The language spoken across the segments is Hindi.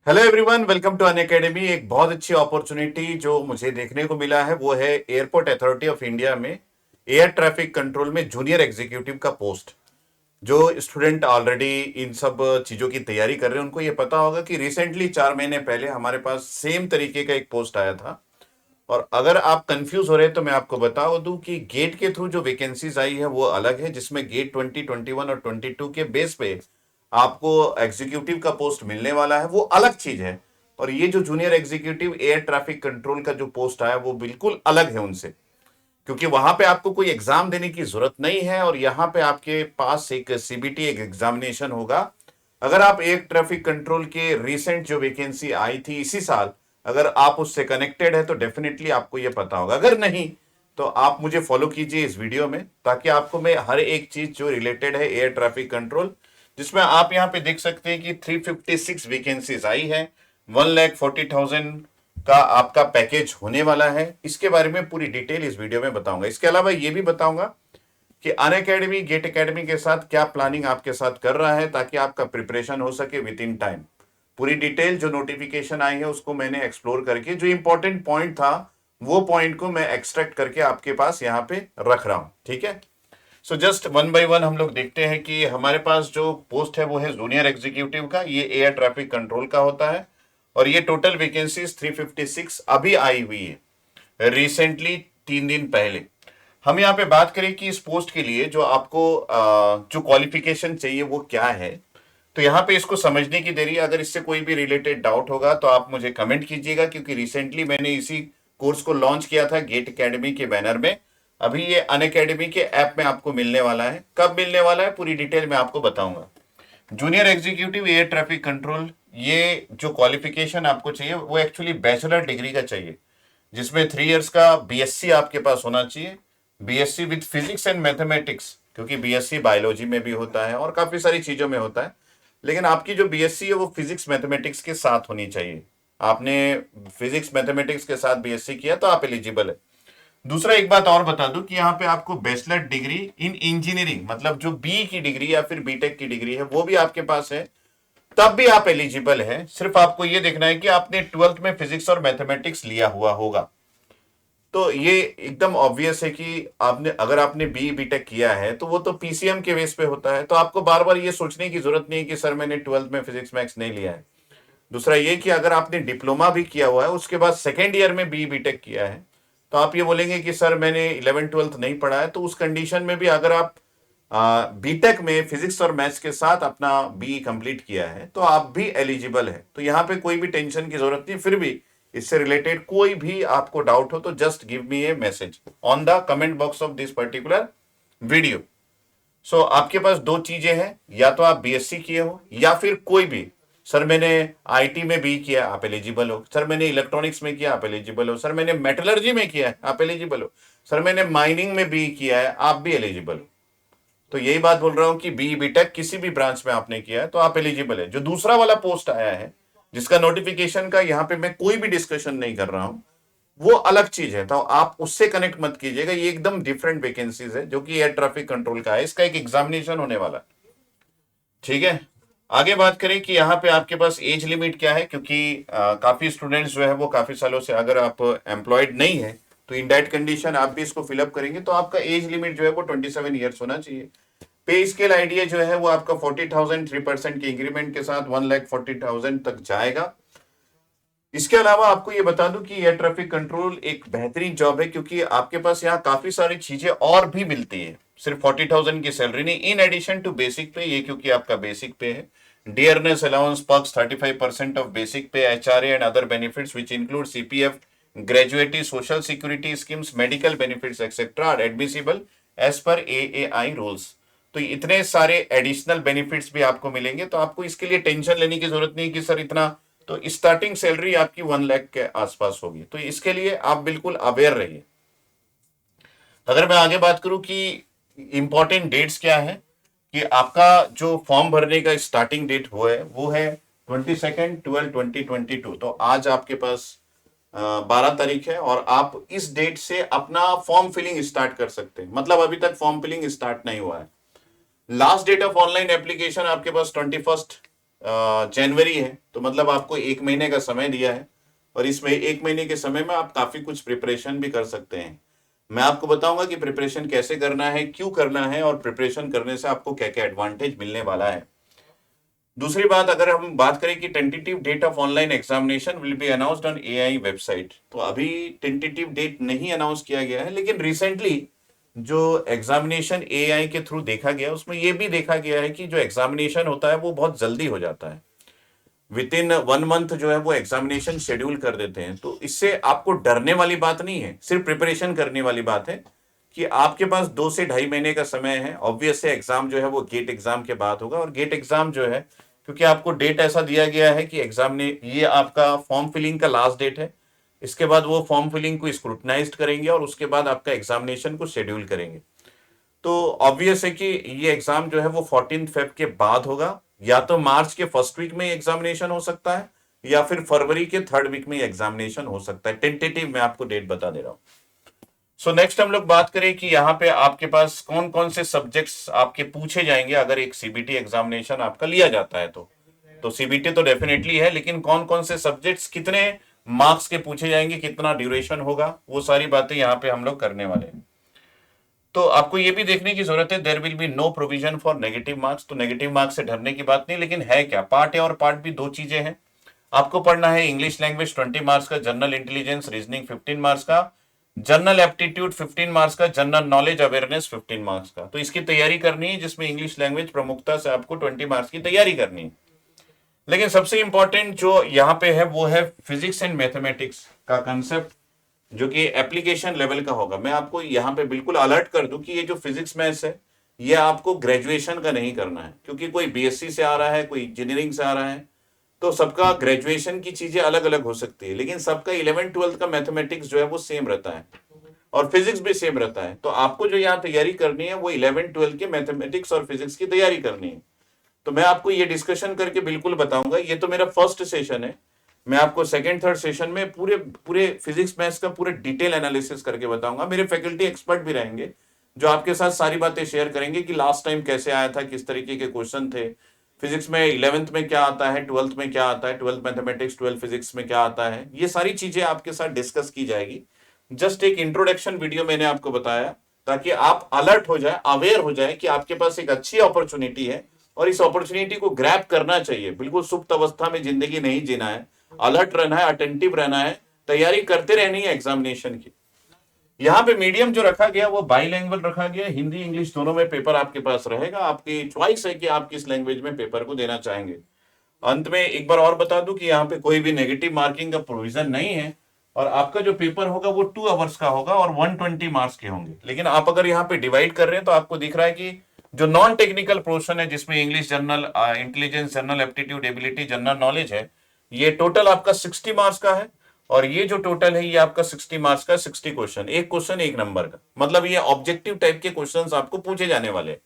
Hello everyone, welcome to Unacademy. एक बहुत अच्छी अपॉर्चुनिटी जो मुझे देखने को मिला है वो है एयरपोर्ट अथॉरिटी ऑफ इंडिया में एयर ट्रैफिक कंट्रोल में जूनियर एग्जीक्यूटिव का पोस्ट। जो स्टूडेंट ऑलरेडी इन सब चीजों की तैयारी कर रहे हैं उनको ये पता होगा कि रिसेंटली 4 महीने पहले हमारे पास सेम तरीके का एक पोस्ट आया था। और अगर आप कंफ्यूज हो रहे हैं तो मैं आपको बता दूं कि गेट के थ्रू जो वैकेंसीज आई है वो अलग है, जिसमें गेट 2021 और 22 के बेस पे आपको एग्जीक्यूटिव का पोस्ट मिलने वाला है, वो अलग चीज है। और ये जो junior executive air traffic control का जो पोस्ट आया वो बिल्कुल अलग है उनसे, क्योंकि वहां पे आपको कोई एग्जाम देने की जरूरत नहीं है और यहाँ पे आपके पास एक सीबीटी एक एग्जामिनेशन होगा। अगर आप एयर ट्रैफिक कंट्रोल के रिसेंट जो वैकेंसी आई थी इसी साल, अगर आप उससे कनेक्टेड है तो डेफिनेटली आपको ये पता होगा। अगर नहीं तो आप मुझे फॉलो कीजिए इस वीडियो में, ताकि आपको मैं हर एक चीज जो रिलेटेड है एयर ट्रैफिक कंट्रोल, जिसमें आप यहाँ पे देख सकते हैं कि 356 वैकेंसीज आई है, 1,40,000 का आपका पैकेज होने वाला है। इसके बारे में पूरी डिटेल इस वीडियो में बताऊंगा। इसके अलावा ये भी बताऊंगा कि अन अकेडमी गेट अकेडमी के साथ क्या प्लानिंग आपके साथ कर रहा है, ताकि आपका प्रिपरेशन हो सके विद इन टाइम। पूरी डिटेल जो नोटिफिकेशन आई है उसको मैंने एक्सप्लोर करके जो इंपॉर्टेंट पॉइंट था वो पॉइंट को मैं एक्सट्रैक्ट करके आपके पास यहाँ पे रख रहा हूं। ठीक है, so just one by one हम लोग देखते हैं कि हमारे पास जो पोस्ट है वो है जूनियर एग्जीक्यूटिव का, ये एयर ट्रैफिक कंट्रोल का होता है। और ये टोटल वैकेंसीज 356 अभी आई हुई है रिसेंटली, 3 दिन पहले। हम यहाँ पे बात करें कि इस पोस्ट के लिए जो आपको जो क्वालिफिकेशन चाहिए वो क्या है, तो यहाँ पे इसको समझने की देरी। अगर इससे कोई भी रिलेटेड डाउट होगा तो आप मुझे कमेंट कीजिएगा, क्योंकि रिसेंटली मैंने इसी कोर्स को लॉन्च किया था गेट एकेडमी के बैनर में। अभी ये अन अकेडमी के ऐप में आपको मिलने वाला है। कब मिलने वाला है पूरी डिटेल में आपको बताऊंगा। Junior executive air traffic control, ये जो क्वालिफिकेशन आपको चाहिए वो एक्चुअली बैचलर डिग्री का चाहिए, जिसमें 3 इयर्स का बीएससी आपके पास होना चाहिए। BSc with physics and mathematics, क्योंकि बीएससी बायोलॉजी में भी होता है और काफी सारी चीजों में होता है, लेकिन आपकी जो बीएससी है वो फिजिक्स मैथमेटिक्स के साथ होनी चाहिए। आपने फिजिक्स मैथमेटिक्स के साथ बीएससी किया तो आप एलिजिबल है। दूसरा एक बात और बता दूं कि यहाँ पे आपको बैचलर डिग्री इन इंजीनियरिंग, मतलब जो बी की डिग्री या फिर बीटेक की डिग्री है वो भी आपके पास है, तब भी आप एलिजिबल है। सिर्फ आपको ये देखना है कि आपने 12th में फिजिक्स और मैथमेटिक्स लिया हुआ होगा। तो ये एकदम ऑब्वियस है कि आपने, अगर आपने बी बीटेक किया है तो वो तो पीसीएम के बेस पे होता है, तो आपको बार बार ये सोचने की जरूरत नहीं है कि सर मैंने 12th में फिजिक्स मैथ्स नहीं लिया है। दूसरा ये कि अगर आपने डिप्लोमा भी किया हुआ है, उसके बाद सेकेंड ईयर में बी बीटेक किया है, तो आप ये बोलेंगे कि सर मैंने 11th 12th नहीं पढ़ा है, तो उस कंडीशन में भी अगर आप बीटेक में फिजिक्स और मैथ्स के साथ अपना बी कंप्लीट किया है तो आप भी एलिजिबल है। तो यहाँ पे कोई भी टेंशन की जरूरत नहीं। फिर भी इससे रिलेटेड कोई भी आपको डाउट हो तो just give me a message on the comment box of this particular video. So आपके पास दो चीजें हैं, या तो आप बीएससी किए हो या फिर कोई भी, सर मैंने आईटी में भी किया आप एलिजिबल हो, सर मैंने इलेक्ट्रॉनिक्स में किया आप एलिजिबल हो, सर मैंने मेटलर्जी में किया है आप एलिजिबल हो, सर मैंने माइनिंग में भी किया है आप भी एलिजिबल हो। तो यही बात बोल रहा हूं कि बी बीटेक किसी भी ब्रांच में आपने किया है तो आप एलिजिबल है। जो दूसरा वाला पोस्ट आया है जिसका नोटिफिकेशन का यहाँ पे मैं कोई भी डिस्कशन नहीं कर रहा हूं, वो अलग चीज है, तो आप उससे कनेक्ट मत कीजिएगा। ये एकदम डिफरेंट वैकेंसीज है जो कि एयर ट्रैफिक कंट्रोल का है, इसका एक एग्जामिनेशन होने वाला है। ठीक है, आगे बात करें कि यहाँ पे आपके पास एज लिमिट क्या है, क्योंकि काफी स्टूडेंट्स जो है वो काफी सालों से, अगर आप एम्प्लॉयड नहीं है तो इन दैट कंडीशन आप भी इसको फिलअप करेंगे तो आपका एज लिमिट जो है वो 27 ईयर्स होना चाहिए। पे स्केल आइडिया जो है वो आपका 40,000 3% के इंक्रीमेंट के साथ 1,40,000 तक जाएगा। इसके अलावा आपको ये बता दूं कि एयर ट्रैफिक कंट्रोल एक बेहतरीन जॉब है, क्योंकि आपके पास यहाँ काफी सारी चीजें और भी मिलती है, सिर्फ 40,000 की सैलरी नहीं। इन एडिशन टू बेसिक पे, ये क्योंकि आपका बेसिक पे है, dearness allowance perks 35% of basic pay, HRA and other benefits which include CPF, gratuity, social security schemes, medical benefits etcetera are admissible as per AAI rules. तो इतने सारे एडिशनल बेनिफिट्स भी आपको मिलेंगे, तो आपको इसके लिए टेंशन लेने की जरूरत नहीं कि सर इतना। तो स्टार्टिंग सैलरी आपकी 1 लाख के आसपास होगी, तो इसके लिए आप बिल्कुल अवेयर रहिए। अगर मैं आगे बात करूं कि इंपॉर्टेंट डेट्स क्या है, कि आपका जो फॉर्म भरने का स्टार्टिंग डेट वो है 22/12/2022। तो आज आपके पास 12 तारीख है और आप इस डेट से अपना फॉर्म फिलिंग स्टार्ट कर सकते हैं। मतलब अभी तक फॉर्म फिलिंग स्टार्ट नहीं हुआ है। Last date of online application आपके पास 21 जनवरी है, तो मतलब आपको 1 महीने का समय दिया है, और इसमें 1 महीने के समय में आप काफी कुछ प्रिपरेशन भी कर सकते हैं। मैं आपको बताऊंगा कि प्रिपरेशन कैसे करना है, क्यों करना है, और प्रिपरेशन करने से आपको क्या क्या एडवांटेज मिलने वाला है। दूसरी बात, अगर हम बात करें कि tentative date of online examination will be announced on AI website, तो अभी टेंटेटिव डेट नहीं अनाउंस किया गया है, लेकिन रिसेंटली जो एग्जामिनेशन एआई के थ्रू देखा गया उसमें यह भी देखा गया है कि जो एग्जामिनेशन होता है वो बहुत जल्दी हो जाता है। विद इन 1 मंथ जो है वो एग्जामिनेशन शेड्यूल कर देते हैं। तो इससे आपको डरने वाली बात नहीं है, सिर्फ प्रिपरेशन करने वाली बात है कि आपके पास 2 से ढाई महीने का समय है। ऑब्वियस है एग्जाम जो है वो गेट एग्जाम के बाद होगा, और गेट एग्जाम जो है, क्योंकि आपको डेट ऐसा दिया गया है कि एग्जाम ने, ये आपका फॉर्म फिलिंग का लास्ट डेट है, इसके बाद वो फॉर्म फिलिंग को स्क्रूटनाइज्ड करेंगे और उसके बाद आपका एग्जामिनेशन को शेड्यूल करेंगे। तो ऑब्वियस है कि ये एग्जाम जो है वो 14 फेब के बाद होगा, या तो मार्च के फर्स्ट वीक में एग्जामिनेशन हो सकता है, या फिर फरवरी के थर्ड वीक में एग्जामिनेशन हो सकता है। टेंटेटिव मैं आपको डेट बता दे रहा हूं। सो नेक्स्ट हम लोग बात करें कि यहाँ पे आपके पास कौन कौन से सब्जेक्ट्स आपके पूछे जाएंगे अगर एक सीबीटी एग्जामिनेशन आपका लिया जाता है। तो सीबीटी तो डेफिनेटली है, लेकिन कौन कौन से सब्जेक्ट्स कितने मार्क्स के पूछे जाएंगे, कितना ड्यूरेशन होगा, वो सारी बातें यहाँ पे हम लोग करने वाले हैं। तो आपको ये भी देखने की जरूरत है, there will be no provision for negative marks. तो नेगेटिव मार्क्स से डरने की बात नहीं, लेकिन है क्या, पार्ट ए और पार्ट बी, दो चीजें हैं। आपको पढ़ना है इंग्लिश लैंग्वेज 20 मार्क्स का, जनरल इंटेलिजेंस रीजनिंग 15 मार्क्स का, जनरल एप्टीट्यूड 15 मार्क्स का, जनरल नॉलेज अवेयरनेस 15 मार्क्स का। तो इसकी तैयारी करनी है, जिसमें इंग्लिश लैंग्वेज प्रमुखता से आपको 20 मार्क्स की तैयारी करनी है। लेकिन सबसे इंपॉर्टेंट जो यहाँ पे है वो है फिजिक्स एंड मैथमेटिक्स का कंसेप्ट, जो कि एप्लीकेशन लेवल का होगा। मैं आपको यहाँ पे बिल्कुल अलर्ट कर दूं कि ये जो फिजिक्स मैथ्स है ये आपको ग्रेजुएशन का नहीं करना है, क्योंकि कोई बीएससी से आ रहा है, कोई इंजीनियरिंग से आ रहा है, तो सबका ग्रेजुएशन की चीजें अलग अलग हो सकती है, लेकिन सबका 11th 12th का मैथमेटिक्स जो है वो सेम रहता है, और फिजिक्स भी सेम रहता है। तो आपको जो यहाँ तैयारी करनी है वो 11th 12th के मैथमेटिक्स और फिजिक्स की तैयारी करनी है। तो मैं आपको ये डिस्कशन करके बिल्कुल बताऊंगा। ये तो मेरा फर्स्ट सेशन है, मैं आपको सेकंड थर्ड सेशन में पूरे पूरे फिजिक्स मैथ्स का पूरे डिटेल एनालिसिस करके बताऊंगा। मेरे फैकल्टी एक्सपर्ट भी रहेंगे जो आपके साथ सारी बातें शेयर करेंगे कि लास्ट टाइम कैसे आया था, किस तरीके के क्वेश्चन थे, फिजिक्स में 11th में क्या आता है, 12th में क्या आता है, 12th मैथमेटिक्स 12th फिजिक्स में क्या आता है, ये सारी चीजें आपके साथ डिस्कस की जाएगी। जस्ट एक इंट्रोडक्शन वीडियो मैंने आपको बताया ताकि आप अलर्ट हो जाए, अवेयर हो जाए कि आपके पास एक अच्छी अपॉर्चुनिटी है, और इस अपॉर्चुनिटी को ग्रैब करना चाहिए। बिल्कुल सुप्त अवस्था में जिंदगी नहीं जीना है, अलर्ट रहना है, अटेंटिव रहना है, तैयारी करते रहनी है एग्जामिनेशन की। यहाँ पे मीडियम जो रखा गया वो बाईलैंग्वेज रखा गया, हिंदी इंग्लिश दोनों में पेपर आपके पास रहेगा। आपकी चॉइस है कि आप किस लैंग्वेज में पेपर को देना चाहेंगे। अंत में एक बार और बता दूं कि यहाँ पे कोई भी नेगेटिव मार्किंग का प्रोविजन नहीं है, और आपका जो पेपर होगा वो 2 आवर्स का होगा और 120 मार्क्स के होंगे। लेकिन आप अगर यहाँ पे डिवाइड कर रहे हैं तो आपको दिख रहा है कि जो नॉन टेक्निकल पोर्शन है, जिसमें English, general intelligence, general aptitude, ability, general knowledge है, ये टोटल आपका 60 मार्क्स का है। और ये जो टोटल है ये आपका 60 मार्क्स का, 60 क्वेश्चन, एक क्वेश्चन 1 नंबर का, मतलब ये ऑब्जेक्टिव टाइप के क्वेश्चंस आपको पूछे जाने वाले हैं।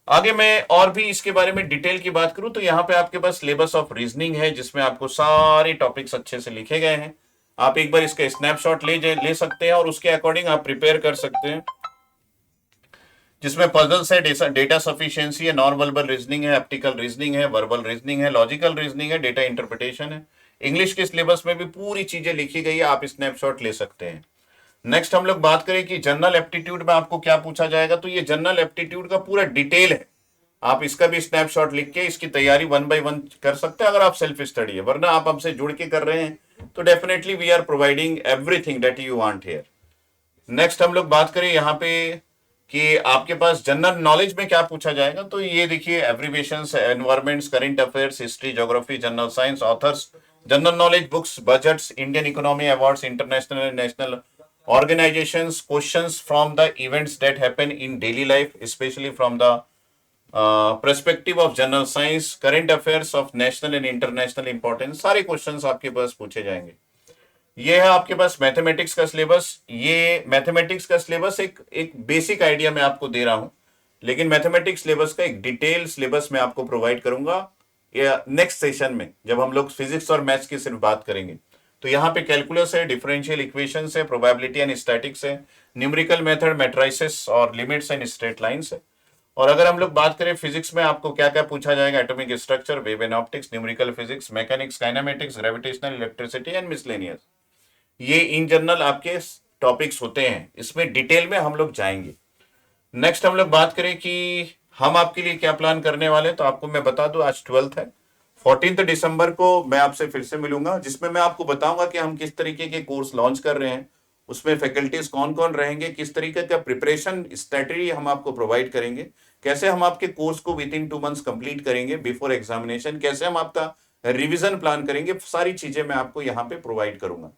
आगे मैं और भी इसके बारे में डिटेल की बात करूं तो यहाँ पे आपके पास सिलेबस ऑफ रीजनिंग है, जिसमें आपको सारे टॉपिक्स अच्छे से लिखे गए हैं। आप एक बार इसका स्नैपशॉट ले सकते हैं और उसके अकॉर्डिंग आप प्रिपेयर कर सकते हैं, जिसमें पजल्स है, डेटा सफिशिएंसी है, नॉन वर्बल रीजनिंग है, एप्टिकल रीजनिंग है, वर्बल रीजनिंग है, लॉजिकल रीजनिंग है, डेटा इंटरप्रिटेशन है। इंग्लिश के सिलेबस में भी पूरी चीजें लिखी गई है, आप स्नैपशॉट ले सकते हैं। नेक्स्ट हम लोग बात करें कि जनरल एप्टीट्यूड में आपको क्या पूछा जाएगा, तो ये जनरल एप्टीट्यूड का पूरा डिटेल है। आप इसका भी स्नैपशॉट लिख के इसकी तैयारी 1 by 1 कर सकते हैं अगर आप सेल्फ स्टडी है, वरना आप हमसे जुड़ के कर रहे हैं तो definitely we are providing everything that you want here. Next हम लोग बात करें यहाँ पे कि आपके पास जनरल नॉलेज में क्या पूछा जाएगा, तो ये देखिए abbreviations, environments, current affairs, history, geography, general science, authors, general knowledge books, budgets, Indian economy awards, international and national organizations, questions from the events that happen in daily life, especially from the perspective of general science, current affairs of national and international importance, सारे क्वेश्चंस आपके पास पूछे जाएंगे। ये है आपके पास मैथमेटिक्स का सिलेबस। ये मैथमेटिक्स का सिलेबस एक बेसिक आइडिया मैं आपको दे रहा हूं, लेकिन मैथमेटिक्स सिलेबस का एक डिटेल सिलेबस मैं आपको प्रोवाइड करूंगा नेक्स्ट सेशन में, जब हम लोग फिजिक्स और मैथ्स की सिर्फ बात करेंगे। तो यहाँ पे कैलकुलस है, डिफरेंशियल इक्वेशंस है, प्रोबेबिलिटी एंड स्टैटिक्स है, न्यूमेरिकल मेथड, मैट्रिसेस और लिमिट्स एंड स्ट्रेट लाइंस है। और अगर हम लोग बात करें फिजिक्स में आपको क्या क्या पूछा जाएगा, atomic structure, wave and optics, numerical physics, mechanics, kinematics, gravitational, electricity and miscellaneous. ये इन जनरल आपके टॉपिक्स होते हैं, इसमें डिटेल में हम लोग जाएंगे। नेक्स्ट हम लोग बात करें कि हम आपके लिए क्या प्लान करने वाले हैं, तो आपको मैं बता दूं आज 12th है, 14 दिसंबर को मैं आपसे फिर से मिलूंगा, जिसमें मैं आपको बताऊंगा कि हम किस तरीके के कोर्स लॉन्च कर रहे हैं, उसमें फैकल्टीज कौन कौन रहेंगे, किस तरीके का प्रिपरेशन स्ट्रेटजी हम आपको प्रोवाइड करेंगे, कैसे हम आपके कोर्स को विद इन 2 मंथ्स कंप्लीट करेंगे बिफोर एग्जामिनेशन, कैसे हम आपका रिवीजन प्लान करेंगे, सारी चीजें मैं आपको यहाँ पे प्रोवाइड करूंगा।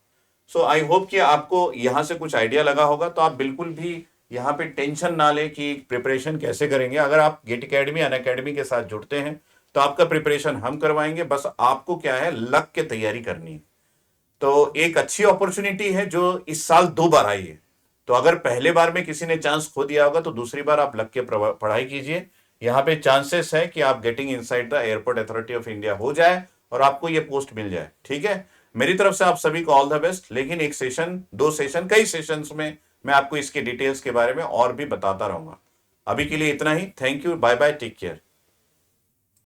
सो आई होप कि आपको यहाँ से कुछ आइडिया लगा होगा। तो आप बिल्कुल भी यहाँ पे टेंशन ना ले कि प्रिपरेशन कैसे करेंगे। अगर आप गेट एकेडमी, अन अकेडमी के साथ जुड़ते हैं तो आपका प्रिपरेशन हम करवाएंगे, बस आपको क्या है, लक के तैयारी करनी है। तो एक अच्छी अपॉर्चुनिटी है जो इस साल 2 बार आई है। तो अगर पहले बार में किसी ने चांस खो दिया होगा तो दूसरी बार आप लग के पढ़ाई कीजिए। यहाँ पे चांसेस है कि आप getting inside the airport authority of India हो जाए और आपको ये पोस्ट मिल जाए। ठीक है, मेरी तरफ से आप सभी को ऑल द बेस्ट। लेकिन एक सेशन, 2 सेशन, कई सेशंस में मैं आपको इसके डिटेल्स के बारे में और भी बताता रहूंगा। अभी के लिए इतना ही। Thank you, bye bye, take care.